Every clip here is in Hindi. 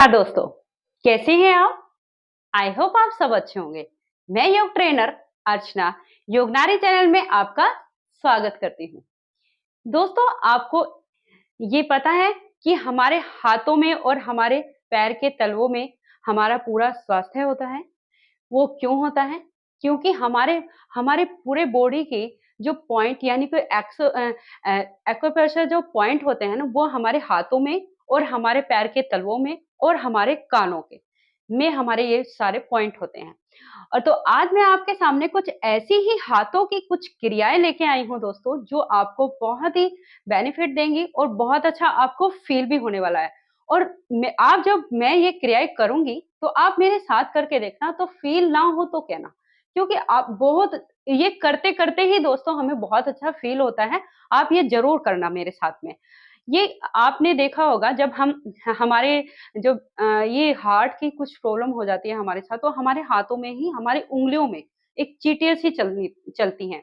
दोस्तों, कैसे हैं आप? आई होप आप सब अच्छे होंगे। मैं योग ट्रेनर अर्चना योगनारी चैनल में आपका स्वागत करती हूँ। दोस्तों, आपको ये पता है कि हमारे हाथों में और हमारे पैर के तलवों में हमारा पूरा स्वास्थ्य होता है। वो क्यों होता है? क्योंकि हमारे हमारे पूरे बॉडी के जो पॉइंट यानी कि एक्यूप्रेशर जो पॉइंट होते हैं ना, वो हमारे हाथों में और हमारे पैर के तलवों में और हमारे कानों के में हमारे ये सारे पॉइंट होते हैं। और तो आज मैं आपके सामने कुछ ऐसी ही हाथों की कुछ क्रियाएँ लेके आई हूँ दोस्तों, जो आपको बहुत ही बेनिफिट देंगी और बहुत अच्छा आपको फ़ील भी होने वाला है। और आप जब मैं ये क्रियाएँ करूँगी, तो आप मेरे साथ करके देखना, तो फ़ील ना हो तो कहना। क्योंकि आप बहुत ये करते-करते ही दोस्तों हमें बहुत अच्छा फ़ील होता है। आप ये ज़रूर करना मेरे साथ में। ये आपने देखा होगा जब हम हमारे जो ये हार्ट की कुछ प्रॉब्लम हो जाती है हमारे साथ, तो हमारे हाथों में ही हमारी उँगलियों में एक चीटियाँ सी चलती हैं।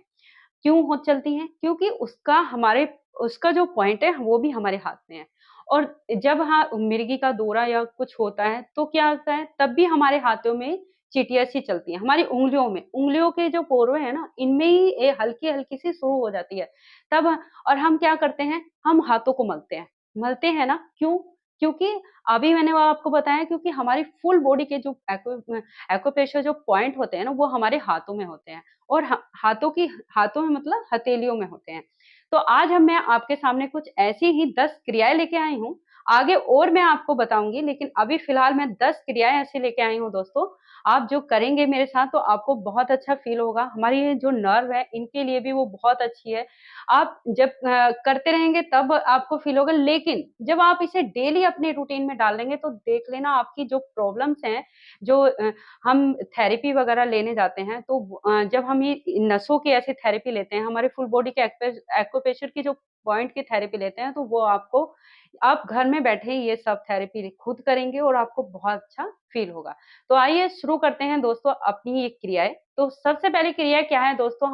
क्यों हो चलती हैं? क्योंकि उसका जो पॉइंट है वो भी हमारे हाथ में है। और जब मिर्गी का दौरा या कुछ होता है तो क्या होता है, तब भी हमारे हाथों में चीटियाँ सी चलती हैं, हमारी उँगलियों में। उँगलियों के जो पोरवे हैं ना, इनमें ही ये हल्की-हल्की सी शुरू हो जाती है। तब और हम क्या करते हैं, हम हाथों को मलते हैं। मलते हैं ना, क्यों? क्योंकि अभी मैंने वो आपको बताया, क्योंकि हमारी फुल बॉडी के जो एक्यूप्रेशर जो पॉइंट होते हैं ना, वो हमारे हाथों में होते हैं। और हाथों में मतलब हथेलियों में होते हैं। तो आज मैं आपके सामने कुछ ऐसी ही 10 क्रियाएँ लेके आई हूँ। आगे और मैं आपको बताऊँगी, लेकिन अभी फ़िलहाल मैं 10 क्रियाएँ ऐसी लेके आई हूँ दोस्तों, आप जो करेंगे मेरे साथ तो आपको बहुत अच्छा फ़ील होगा। हमारी ये जो नर्व है, इनके लिए भी वो बहुत अच्छी है। आप जब करते रहेंगे तब आपको फ़ील होगा, लेकिन जब आप इसे डेली अपने रूटीन में डाल लेंगे तो देख लेना, आपकी जो प्रॉब्लम्स हैं, जो हम थेरेपी वगैरह लेने जाते हैं, तो जब हम ये नसों की ऐसी थेरेपी लेते हैं, हमारे फुल बॉडी के एक्यूप्रेशर की जो पॉइंट की थेरेपी लेते हैं, तो वो आप घर में बैठे ही ये सब थेरेपी खुद करेंगे और आपको बहुत अच्छा फ़ील होगा। तो आइए शुरू करते हैं दोस्तों अपनी ये क्रियाएँ। तो सबसे पहली क्रिया क्या है दोस्तों,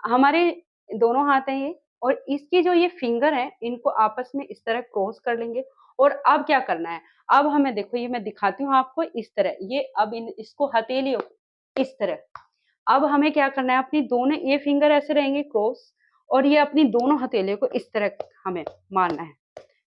हमारे दोनों हाथ हैं ये, और इसकी जो ये फिंगर हैं, इनको आपस में इस तरह क्रॉस कर लेंगे। और अब क्या करना है, अब हमें देखो, ये मैं दिखाती हूँ आपको इस तरह, ये अब इन इसको हथेलियों को इस तरह, अब हमें क्या करना है, अपनी दोनों ये फिंगर ऐसे रहेंगे क्रॉस, और ये अपनी दोनों हथेलियों को इस तरह हमें मारना है।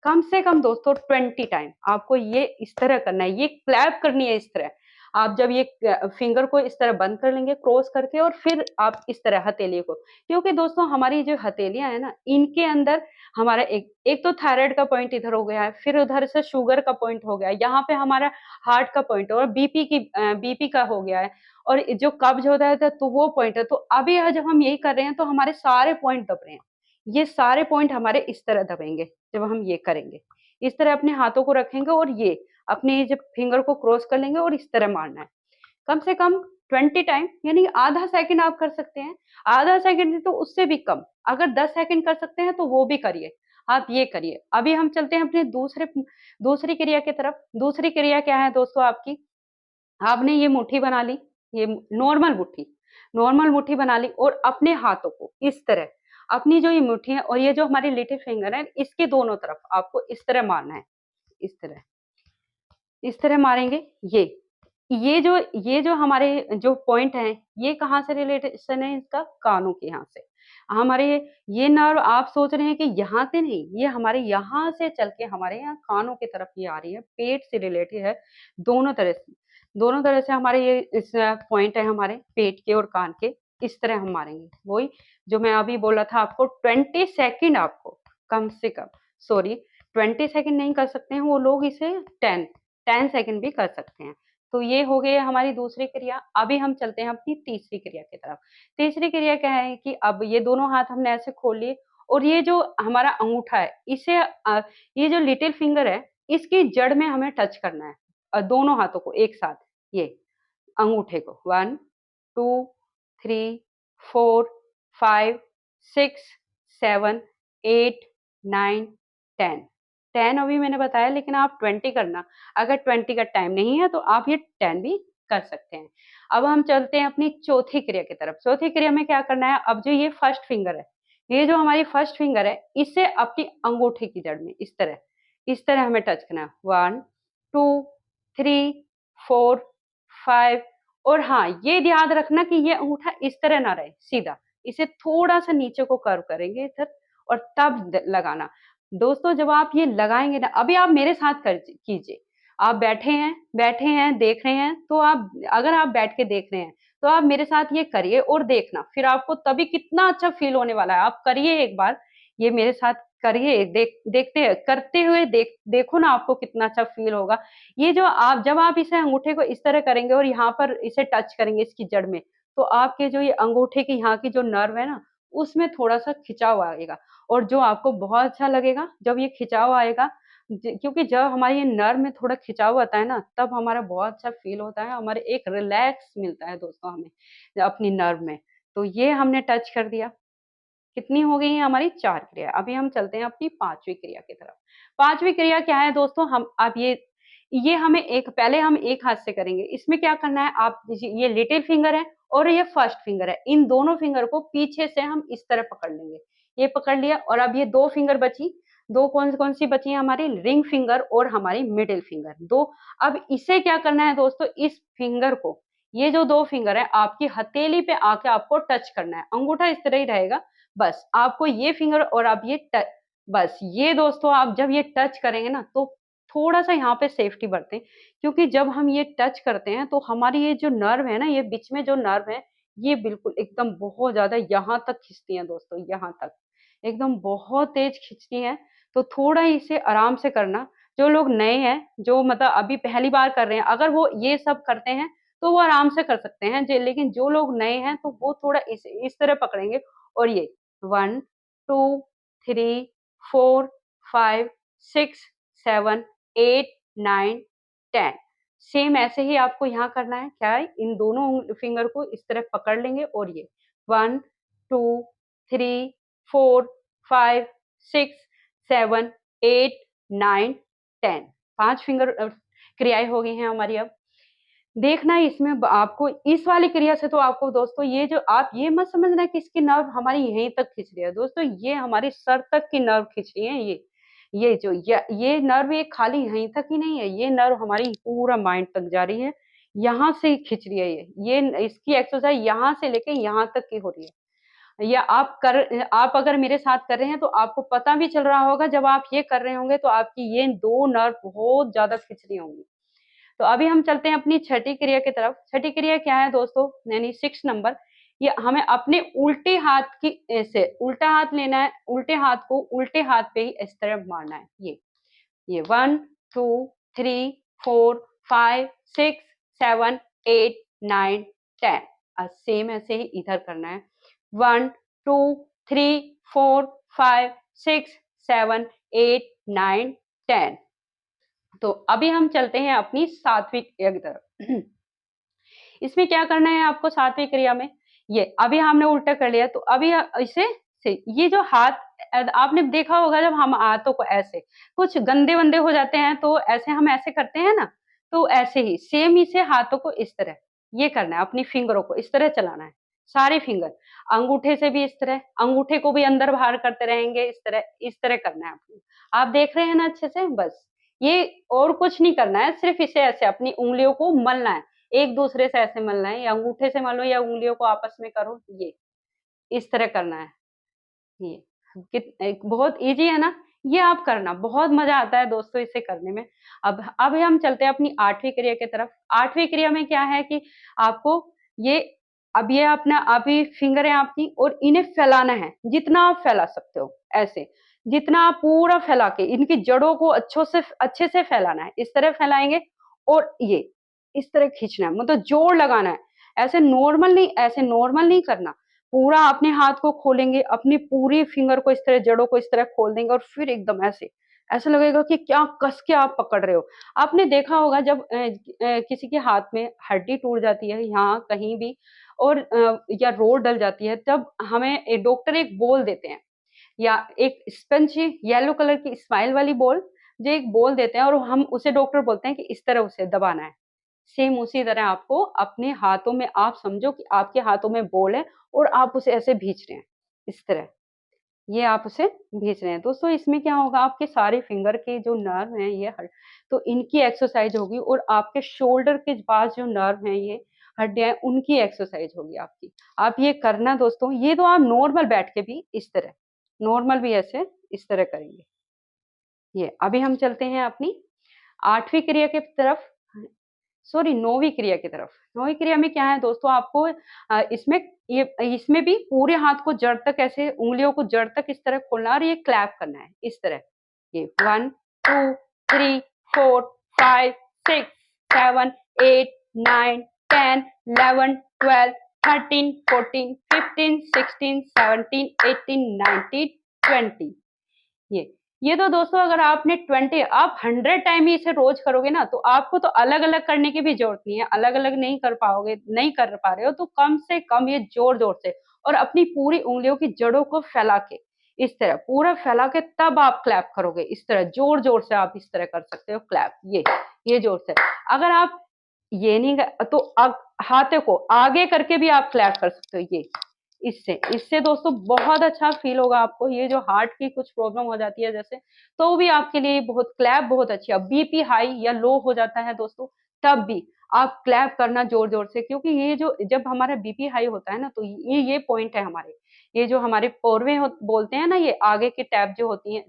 कम से कम दोस्तों 20 टाइम आपको ये इस तरह करना है, ये क्लैप करनी है इस तरह। आप जब ये फिंगर को इस तरह बंद कर लेंगे क्रॉस करके, और फिर आप इस तरह हथेली को, क्योंकि दोस्तों हमारी जो हथेलियाँ हैं ना, इनके अंदर हमारा एक एक तो थायराइड का पॉइंट इधर हो गया है, फिर उधर से शुगर का पॉइंट हो गया है, यहाँ पे हमारा हार्ट का पॉइंट है, और बीपी का हो गया है, और जो कब्ज होता है तो वो पॉइंट है। तो अभी जब हम यही कर रहे हैं तो हमारे सारे पॉइंट दब रहे हैं। ये सारे पॉइंट हमारे इस तरह दबेंगे जब हम ये करेंगे। इस तरह अपने हाथों को रखेंगे और ये अपने जब फिंगर को क्रॉस कर लेंगे और इस तरह मारना है। कम से कम 20 टाइम, यानी आधा सेकंड आप कर सकते हैं। आधा सेकंड नहीं तो उससे भी कम। अगर 10 सेकंड कर सकते हैं तो वो भी करिए। आप ये करिए। अभी हम चलते हैं अपने दूसरी क्रिया की तरफ। दूसरी क्रिया क्या है दोस्तों आपकी? आपने ये मुट्ठी बना ली, ये नॉर्मल मुट्ठी बना ली, और अपने हाथों को इस तरह, अपनी जो ये मुट्ठी है और ये जो हमारी लिटिल फिंगर है, इसके दोनों तरफ आपको इस तरह मारना है, इस तरह। इस तरह मारेंगे ये। ये जो हमारे जो पॉइंट हैं, ये कहाँ से रिलेशन है इसका? कानों के यहाँ से। हमारे ये नर्व आप सोच रहे हैं कि यहाँ से नहीं, ये हमारे यहाँ से चल के हमारे यहाँ कानों की तरफ ये आ रही है, पेट से रिलेटेड है, दोनों तरह से। दोनों तरह से हमारे ये इस पॉइंट है हमारे पेट के और कान के, इस तरह हम मारेंगे। वही जो मैं अभी बोला था आपको, 20 सेकंड आपको कम से कम, सॉरी 20 सेकंड नहीं कर सकते हैं वो लोग, इसे 10 सेकंड भी कर सकते हैं। तो ये हो गई हमारी दूसरी क्रिया। अभी हम चलते हैं अपनी तीसरी क्रिया की तरफ। तीसरी क्रिया क्या है कि अब ये दोनों हाथ हमने ऐसे खोल लिए, और ये जो हमारा अंगूठा है, ये जो लिटिल फिंगर है, इसकी जड़ में हमें टच करना है, दोनों हाथों को एक साथ, ये अंगूठे को 1, 2, 3, 4, 5, 6, 7, 8, 9, 10। 10 अभी मैंने बताया, लेकिन आप 20 करना। अगर 20 का टाइम नहीं है तो आप ये 10 भी कर सकते हैं। अब हम चलते हैं अपनी चौथी क्रिया की तरफ। चौथी क्रिया में क्या करना है, अब जो ये फर्स्ट फिंगर है, ये जो हमारी फर्स्ट फिंगर है, इसे अपनी अंगूठे की जड़ में इस तरह हमें टच करना है। 1, 2, 3, 4, 5। और हाँ, ये याद रखना कि ये अंगूठा इस तरह ना रहे सीधा, इसे थोड़ा सा नीचे को कर्व करेंगे इधर, और तब लगाना। दोस्तों जब आप ये लगाएंगे ना, अभी आप मेरे साथ कर कीजिए। आप बैठे हैं देख रहे हैं, तो आप अगर आप बैठ के देख रहे हैं तो आप मेरे साथ ये करिए और देखना, फिर आपको तभी कितना अच्छा फील होने वाला है। आप करिए एक बार, ये मेरे साथ करिए, देखते करते हुए देखो ना, आपको कितना अच्छा फील होगा। ये जो आप जब आप इसे अंगूठे को इस तरह करेंगे और यहाँ पर इसे टच करेंगे इसकी जड़ में, तो आपके जो ये अंगूठे की यहाँ की जो नर्व है ना, उसमें थोड़ा-सा खिंचाव आएगा, और जो आपको बहुत अच्छा लगेगा जब ये खिंचाव आएगा। क्योंकि जब हमारे ये नर्व में थोड़ा खिंचाव आता है ना, तब हमारा बहुत अच्छा फील होता है, हमारे एक रिलैक्स मिलता है दोस्तों हमें अपनी नर्व में। तो ये हमने टच कर दिया। कितनी हो गई हैं हमारी? 4 क्रिया। अभी हम चलते हैं अपनी 5वीं क्रिया की तरफ। 5वीं क्रिया क्या है दोस्तों? हम अब ये हमें एक पहले हम एक हाथ से करेंगे। इसमें क्या करना है, आप ये लिटिल फिंगर है और ये फर्स्ट फिंगर है। इन दोनों फिंगर को पीछे से हम इस तरह पकड़ लेंगे। ये पकड़ लिया, और अब ये 2 फिंगर बची। 2 कौन-कौन सी बची हमारी? रिंग फिंगर और हमारी मिडल फिंगर 2। अब इसे क्या करना है दोस्तों, इस फिंगर को, ये जो 2 फिंगर है आपकी हथेली पे आके आपको टच करना है। अंगूठा इस तरह ही रहेगा, बस आपको ये फिंगर और अब ये बस ये दोस्तों आप जब ये टच करेंगे ना, तो थोड़ा-सा यहाँ पे सेफ्टी बरतें, क्योंकि जब हम ये टच करते हैं तो हमारी ये जो नर्व है ना, ये बीच में जो नर्व है, ये बिल्कुल एकदम बहुत ज़्यादा यहाँ तक खींचती हैं दोस्तों, यहाँ तक। एकदम बहुत तेज़ खींचती हैं, तो थोड़ा इसे आराम से करना। जो लोग नए हैं, जो मतलब अभी पहली बार कर रहे हैं, अगर वो ये सब करते हैं, तो वो आराम से कर सकते हैं। लेकिन जो लोग नए हैं, तो वो थोड़ा इस तरह पकड़ेंगे, और ये 1, 2, 3, 4, 5, 6, 7, 8, 9, 10। सेम ऐसे ही आपको यहाँ करना है। क्या है? इन दोनों फिंगर को इस तरह पकड़ लेंगे, और ये 1, 2, 3, 4, 5, 6, 7, 8, 9, 10। 5 फिंगर क्रियाएँ हो गई हैं हमारी अब। देखना है इसमें आपको इस वाली क्रिया से, तो आपको दोस्तों ये जो आप ये मत समझना कि इसकी नर्व हमारी यहीं तक खींच रही है। दोस्तों ये हमारी सर तक की नर्व खींच रही है ये जो ये नर्व ये खाली यहीं तक ही नहीं है, ये नर्व हमारी पूरा माइंड तक जा रही है। यहाँ से खींच रही है ये इसकी एक्सरसाइज यहाँ से लेके यहाँ तक की हो रही है। या आप अगर मेरे साथ कर रहे हैं तो आपको पता भी चल रहा होगा, जब आप ये कर रहे होंगे तो आपकी ये 2 नर्व बहुत ज़्यादा खींच रही होंगी। तो अभी हम चलते हैं अपनी छठी क्रिया की तरफ। छठी क्रिया क्या है दोस्तों? यानी 6 नंबर। ये हमें अपने उल्टे हाथ की ऐसे उल्टा हाथ लेना है, उल्टे हाथ को उल्टे हाथ पे ही इस तरह मारना है। ये 1, 2, 3, 4, 5, 6, 7, 8, 9, 10। सेम ऐसे ही इधर करना है। 1, 2, 3, 4, 5, 6, 7, 8, 9, 10। तो अभी हम चलते हैं अपनी 7वीं क्रिया की तरफ। इसमें क्या करना है आपको 7वीं क्रिया में? ये अभी हमने उल्टा कर लिया, तो अभी इसे से ये जो हाथ आपने देखा होगा, जब हम हाथों को ऐसे कुछ गंदे-वंदे हो जाते हैं, तो ऐसे हम ऐसे करते हैं ना, तो ऐसे ही सेम इसे हाथों को इस तरह ये करना है, अपनी फिंगरों को इस तरह चलाना है, सारे फिंगर। अंगूठे से भी इस तरह, अंगूठे को भी अंदर-बाहर करते रहेंगे इस तरह करना है आपको। आप देख रहे हैं ना अच्छे से? बस। ये और कुछ नहीं करना है, सिर्फ इसे ऐसे अपनी उँगलियों को मलना है। एक-दूसरे से ऐसे मलना है, या अंगूठे से मलो या उँगलियों को आपस में करो, इस तरह करना है। ये एक बहुत ईज़ी है ना? ये आप करना, बहुत मज़ा आता है दोस्तों इसे करने में। अब हम चलते हैं अपनी 8वीं क्रिया की तरफ। 8वीं क्रिया में क्या है कि आपको ये अब ये अपना अभी फिंगर है आपकी, और इन्हें फैलाना है, जितना आप फैला सकते हो, ऐसे। जितना आप पूरा फैला के इनकी जड़ों को अच्छे से फैलाना है। इस तरह फैलाएँगे, और ये इस तरह खींचना है, मतलब जोर लगाना है। ऐसे नॉर्मल नहीं करना। पूरा अपने हाथ को खोलेंगे, अपनी पूरी फिंगर को इस तरह, जड़ों को इस तरह खोल देंगे, और फिर एकदम ऐसे, ऐसा लगेगा कि क्या कस के आप पकड़ रहे हो। आपने देखा होगा जब किसी के हाथ में हड्डी टूट जाती है यहाँ कहीं भी, और या रोड डल जाती है, तब हमें डॉक्टर एक बॉल देते हैं, या एक स्पंज येलो कलर की स्माइल वाली बॉल, जो एक बॉल देते हैं, और हम उसे डॉक्टर बोलते हैं कि इस तरह उसे दबाना है। सेम उसी तरह आपको अपने हाथों में, आप समझो कि आपके हाथों में बॉल है और आप उसे ऐसे भींच रहे हैं, इस तरह। ये आप उसे भेज रहे हैं। दोस्तों इसमें क्या होगा, आपके सारे फिंगर के जो नर्व हैं ये तो इनकी एक्सरसाइज होगी, और आपके शोल्डर के पास जो नर्व हैं, ये हड्डियाँ हैं, उनकी एक्सरसाइज होगी आपकी। आप ये करना दोस्तों, ये तो आप नॉर्मल बैठ के भी इस तरह, नॉर्मल भी ऐसे इस तरह करेंगे। ये अभी हम चलते हैं अपनी 8वीं क्रिया की तरफ, सॉरी 9वीं क्रिया की तरफ। 9वीं क्रिया में क्या है दोस्तों, आपको इसमें ये इसमें भी पूरे हाथ को जड़ तक, ऐसे उँगलियों को जड़ तक इस तरह खोलना है और ये क्लैप करना है इस तरह। ये 1, 2, 3, 4, 5, 6, 7, 8, 9, 10, 11, 12, 13, 14, 15, 16, 17, 18, 19, 20। ये ये तो दोस्तों अगर आपने 20 आप 100 टाइम ही इसे रोज करोगे ना, तो आपको तो अलग-अलग करने की भी ज़रूरत नहीं है। अलग-अलग नहीं कर पाओगे, नहीं कर पा रहे हो, तो कम से कम ये ज़ोर-ज़ोर से और अपनी पूरी उँगलियों की जड़ों को फैला के, इस तरह पूरा फैला के तब आप क्लैप करोगे। इस तरह ज़ोर-ज़ोर से आप इस तरह कर सकते हो क्लैप, ये ज़ोर से। अगर आप ये नहीं कर तो हाथों को आगे करके भी आप क्लैप कर सकते हो, ये। इससे इससे दोस्तों बहुत अच्छा फ़ील होगा आपको। ये जो हार्ट की कुछ प्रॉब्लम हो जाती है जैसे, तो भी आपके लिए बहुत क्लैप बहुत अच्छी है। बीपी हाई या लो हो जाता है दोस्तों, तब भी आप क्लैप करना ज़ोर-ज़ोर से, क्योंकि ये जो जब हमारा बीपी हाई होता है ना, तो ये पॉइंट है हमारे। ये जो हमारे पोरवे बोलते हैं ना, ये आगे की टैब जो होती हैं,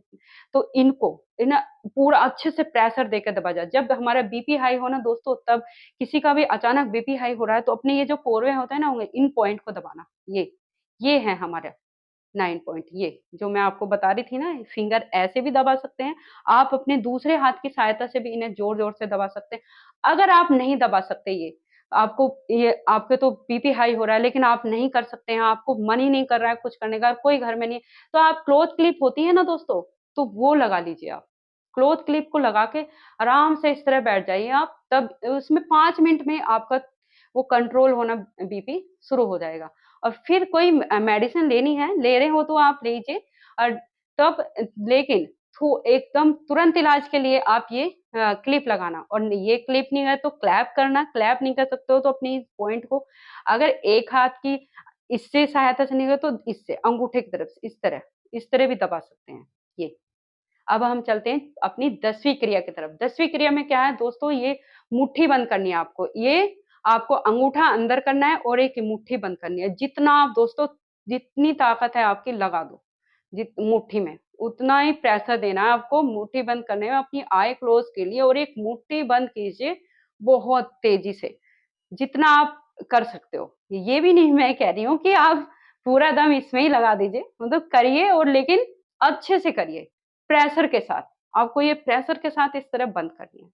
तो इनको ना पूरा अच्छे से प्रेशर देकर दबा जाए। जब हमारा बीपी हाई हो ना दोस्तों, तब किसी का भी अचानक बीपी हाई हो रहा है, तो अपने ये जो पोरवे होते हैं ना, इन पॉइंट को दबाना। ये है हमारा 9 पॉइंट, ये जो मैं आपको बता रही थी ना, फिंगर ऐसे भी दबा सकते हैं, आप अपने दूसरे हाथ की सहायता से भी इन्हें ज़ोर-ज़ोर से दबा सकते हैं। अगर आप नहीं दबा सकते आपको ये आपके तो बीपी हाई हो रहा है, लेकिन आप नहीं कर सकते हैं, आपको मन ही नहीं कर रहा है कुछ करने का, कोई घर में नहीं, तो आप क्लॉथ क्लिप होती है ना दोस्तों, तो वो लगा लीजिए आप। क्लॉथ क्लिप को लगा के आराम से इस तरह बैठ जाइए आप, तब उसमें 5 मिनट में आपका वो कंट्रोल होना बीपी शुरू हो जाएगा। और फिर कोई मेडिसिन लेनी है, ले रहे हो तो आप लीजिए, और तब लेकिन एकदम तुरंत इलाज के लिए आप ये क्लिप लगाना, और ये क्लिप नहीं है तो क्लैप करना, क्लैप नहीं कर सकते हो तो अपनी पॉइंट को, अगर एक हाथ की इससे सहायता से नहीं हो तो इससे अंगूठे की तरफ से इस तरह भी दबा सकते हैं। ये अब हम चलते हैं अपनी 10वीं क्रिया की तरफ। 10वीं क्रिया में क्या है दोस्तों, ये मुट्ठी बंद करनी है आपको। ये आपको अंगूठा अंदर करना है और एक मुट्ठी बंद करनी है। जितना आप दोस्तों, जितनी ताकत है आपकी लगा दो, मुट्ठी में, उतना ही प्रेशर देना है आपको मुट्ठी बंद करने में। अपनी आई क्लोज़ कीजिए और एक मुट्ठी बंद कीजिए बहुत तेज़ी से, जितना आप कर सकते हो। ये भी नहीं मैं कह रही हूँ कि आप पूरा दम इसमें ही लगा दीजिए, मतलब करिए, और लेकिन अच्छे से करिए, प्रेशर के साथ। आपको ये प्रेशर के साथ इस तरह बंद करनी है।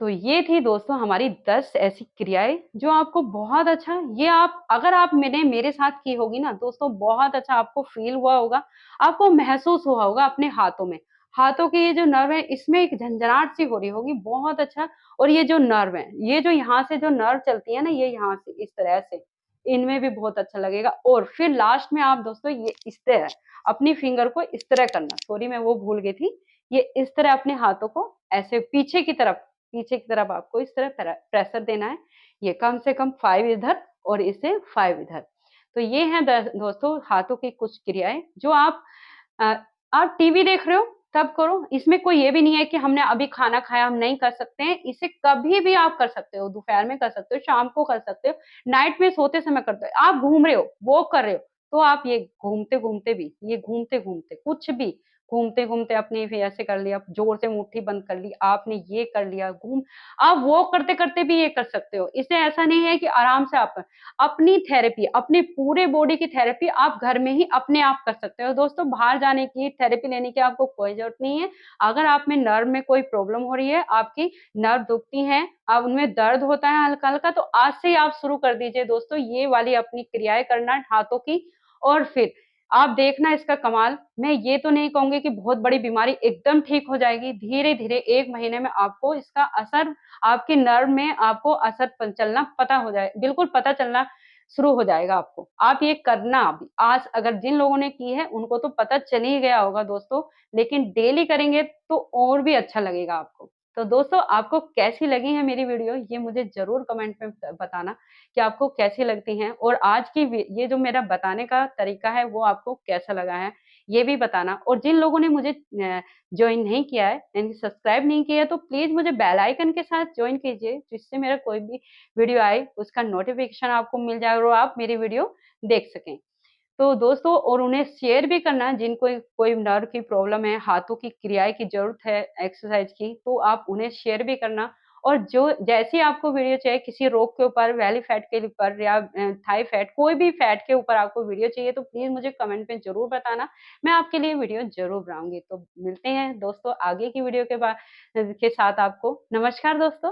तो ये थी दोस्तों हमारी 10 ऐसी क्रियाएँ जो आपको बहुत अच्छा, ये आप अगर आप मेरे साथ की होगी ना दोस्तों, बहुत अच्छा आपको फ़ील हुआ होगा, आपको महसूस हुआ होगा अपने हाथों में। हाथों के ये जो नर्व है, इसमें एक झनझनाहट सी हो रही होगी, बहुत अच्छा। और ये जो नर्व है, ये जो यहाँ से जो नर्व चलती है ना, ये यहाँ से इस तरह से, इनमें भी बहुत अच्छा लगेगा। और फिर लास्ट में आप दोस्तों ये इस तरह अपनी फिंगर को इस तरह करना, सॉरी मैं वो भूल गई थी। ये इस तरह अपने हाथों को ऐसे पीछे की तरफ आपको इस तरह प्रेशर देना है। ये कम से कम 5 इधर और इसे 5 इधर। तो ये हैं दोस्तों हाथों की कुछ क्रियाएँ जो अ, आप टीवी देख रहे हो तब करो। इसमें कोई ये भी नहीं है कि हमने अभी खाना खाया हम नहीं कर सकते हैं। इसे कभी भी आप कर सकते हो, दोपहर में कर सकते हो, शाम को कर सकते हो, नाइट में सोते समय करते हो। आप घूम रहे हो, वॉक कर रहे हो, तो आप ये घूमते-घूमते भी, ये घूमते-घूमते कुछ भी घूमते-घूमते अपने भी ऐसे कर लिया, ज़ोर से मुट्ठी बंद कर ली, आपने ये कर लिया, आप वॉक करते-करते भी ये कर सकते हो। इससे ऐसा नहीं है कि आराम से आप अपनी थेरेपी, अपने पूरे बॉडी की थेरेपी आप घर में ही अपने आप कर सकते हो। दोस्तों बाहर जाने की, थेरेपी लेने की आपको कोई ज़रूरत नहीं है। अगर आप में नर्व में कोई प्रॉब्लम हो रही है, आपकी नर्व दुखती हैं, अब उनमें दर्द होता है हल्का-हल्का, तो आज से ही आप शुरू कर दीजिए दोस्तों ये वाली अपनी क्रियाएँ करना हाथों की, और फिर आप देखना इसका कमाल। मैं ये तो नहीं कहूँगी कि बहुत बड़ी बीमारी एकदम ठीक हो जाएगी, धीरे-धीरे 1 महीने में आपको इसका असर, आपके नर्व में आपको असर चलना पता हो जाए, बिल्कुल पता चलना शुरू हो जाएगा आपको। आप ये करना अभी, आज अगर जिन लोगों ने की है उनको तो पता चल ही गया होगा दोस्तों, लेकिन डेली करेंगे तो और भी अच्छा लगेगा आपको। तो दोस्तों आपको कैसी लगी है मेरी वीडियो ये मुझे ज़रूर कमेंट में बताना कि आपको कैसी लगती हैं और आज की ये जो मेरा बताने का तरीका है वो आपको कैसा लगा है ये भी बताना। और जिन लोगों ने मुझे ज्वाइन नहीं किया है यानी सब्सक्राइब नहीं किया है तो प्लीज़ मुझे बेल आइकन के साथ ज्वाइन कीजिए जिससे मेरा कोई भी वीडियो आए उसका नोटिफिकेशन आपको मिल जाए और आप मेरी वीडियो देख सकें। तो दोस्तों और उन्हें शेयर भी करना जिनको कोई नर्व की प्रॉब्लम है, हाथों की क्रियाएँ की ज़रूरत है एक्सरसाइज़ की, तो आप उन्हें शेयर भी करना। और जो जैसी आपको वीडियो चाहिए किसी रोग के ऊपर, बेली फैट के ऊपर या थाई फैट कोई भी फैट के ऊपर आपको वीडियो चाहिए तो प्लीज़ मुझे कमेंट में ज़रूर बताना। मैं आपके लिए वीडियो ज़रूर बनाऊँगी। तो मिलते हैं दोस्तों आगे की वीडियो के साथ आपको। नमस्कार दोस्तों।